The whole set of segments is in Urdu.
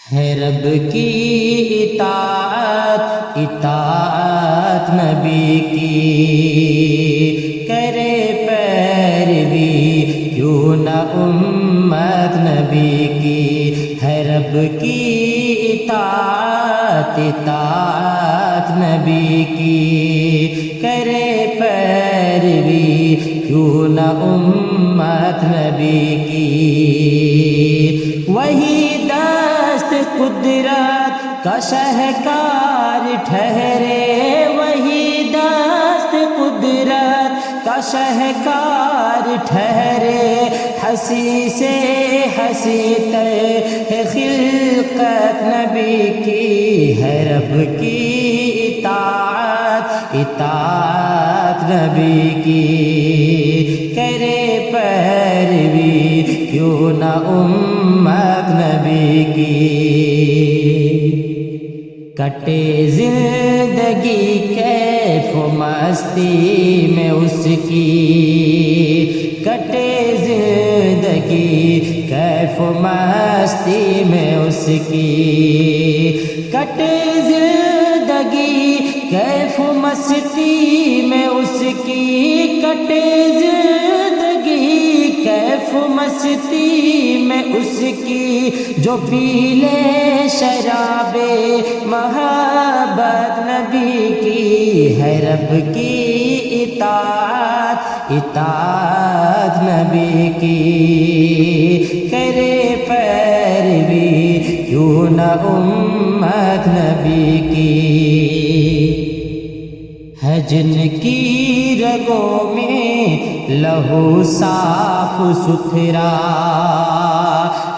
ہے رب کی اطاعت، اطاعت نبی کی، کرے پیروی کیوں نہ امت نبی کی. ہے رب کی اطاعت، اطاعت نبی کی، کرے پیروی کیوں نہ امت نبی کی. وہی دست قدرت کا شہکار ٹھہرے، وہی دست قدرت کا شہکار ٹھہرے، ہنسی سے ہنسی تر ہے خلقت نبی کی. ہے رب کی اطاعت، اطاعت نبی کی، کرے پیروی کیوں نہ امت نبی کی. کٹے زندگی کیف و مستی میں اس کی، کٹے زندگی کیف و مستی میں اس کی، کٹے زندگی کیف و مستی میں اس کی، کٹے زندگی کیف و مستی میں اس کی. جو پی لے شراب محبت نبی کی. ہے رب کی اطاعت، اطاعت نبی کی، کرے پیروی کیوں نہ امت نبی کی. ہے جن کی رگوں میں لہو صاف ستھرا،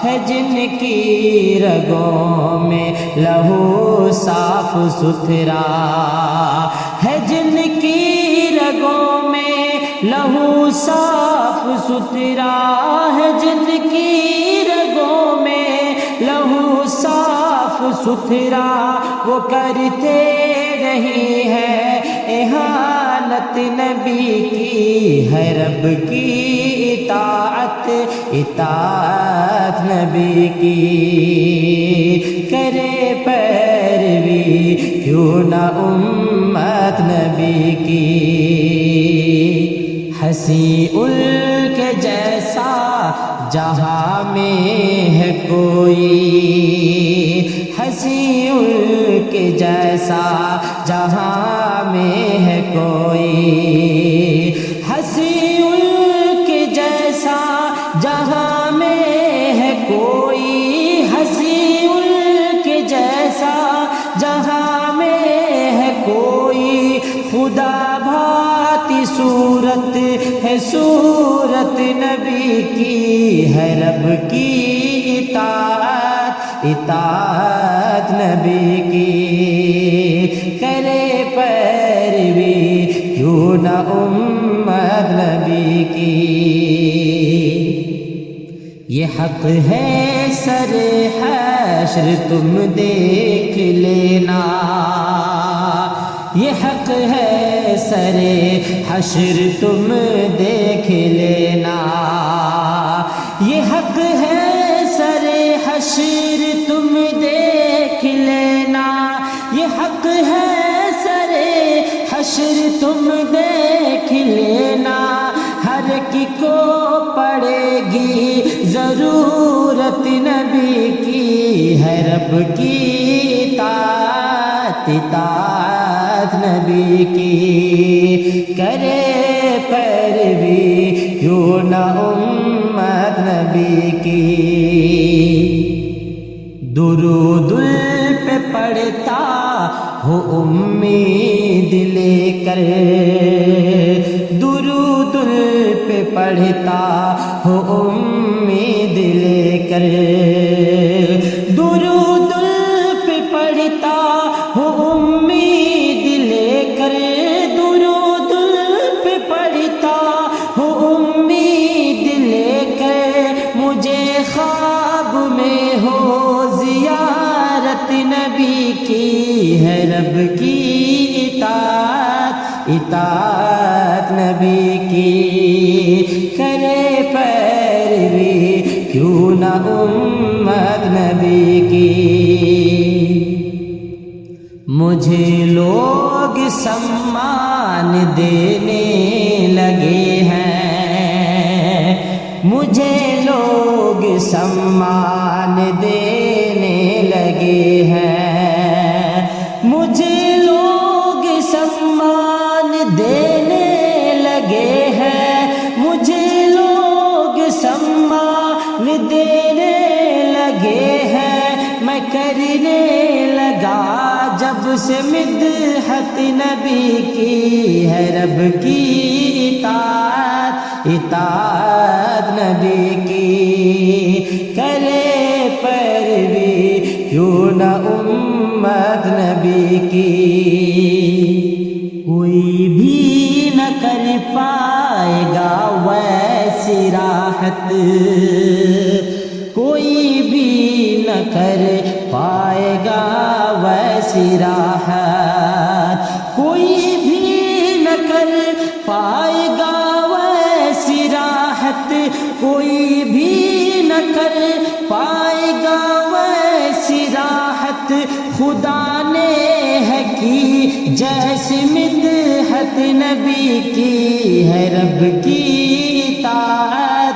ہے جن کی رگوں میں لہو صاف ستھرا، ہے جن کی رگوں میں لہو صاف ستھرا، ہے جن کی رگوں میں لہو صاف ستھرا. وہ کرتے رہی ہے احانت نبی کی. ہے رب کی اطاعت، اطاعت نبی کی، کرے پیروی کیوں نہ امت نبی کی. ہنسی ان کے جیسا جہاں میں ہے کوئی، ہنسی ان کے جیسا جہاں میں ہے کوئی، ہنسی ان کے جیسا جہاں میں ہے کوئی، ہنسی ان کے جیسا جہاں میں ہے کوئی. خدا بھاتی صورت ہے صورت نبی کی. ہے رب کی اطاعت، اطاعت نبی کی، کرے پیروی کیوں نہ امت نبی کی. یہ حق ہے سر حشر تم دیکھ لینا، یہ حق ہے سر حشر تم دیکھ لینا، یہ حق ہے سر حشر تم دیکھ لینا، یہ حق ہے سر حشر تم دیکھ لینا. ہر ایک کو پڑے گی ضرورت نبی کی. ہے رب کی اطاعت، اطاعت نبی کی، کرے پیروی کیوں نہ امت نبی کی. درود پہ پڑھتا ہو امید لے کر، درود پہ پڑھتا ہو امید لے کر، درود پہ پڑھتا ہو امید لے کر، درود پہ پڑھتا ہو امید لے کر. مجھے خواب میں ہو زیارت نبی کی. ہے رب کی اطاعت، اطاعت نبی کی، کرے پیروی کیوں نہ امت نبی کی. مجھے لوگ سمان دینے لگے ہیں، مجھے لوگ سمان دینے لگے ہیں، مجھے لوگ سمان دینے لگے ہیں، مجھے لوگ سمان دینے لگے ہیں، میں کرنے لگا جب سے مدحت نبی کی ہے رب کی اطاعت نبی کی، کرے پیروی کیوں نہ امت نبی کی، کوئی بھی نہ کر پائے گا ویسی راحت، کوئی بھی نہ کر پائے گا ویسی راحت، کوئی بھی نہ کر پائے گا ویسی راحت، کوئی بھی نہ کر پائے گا ویسی راحت، خدا نے ہے کی جیسی مدحت نبی کی ہے رب کی اطاعت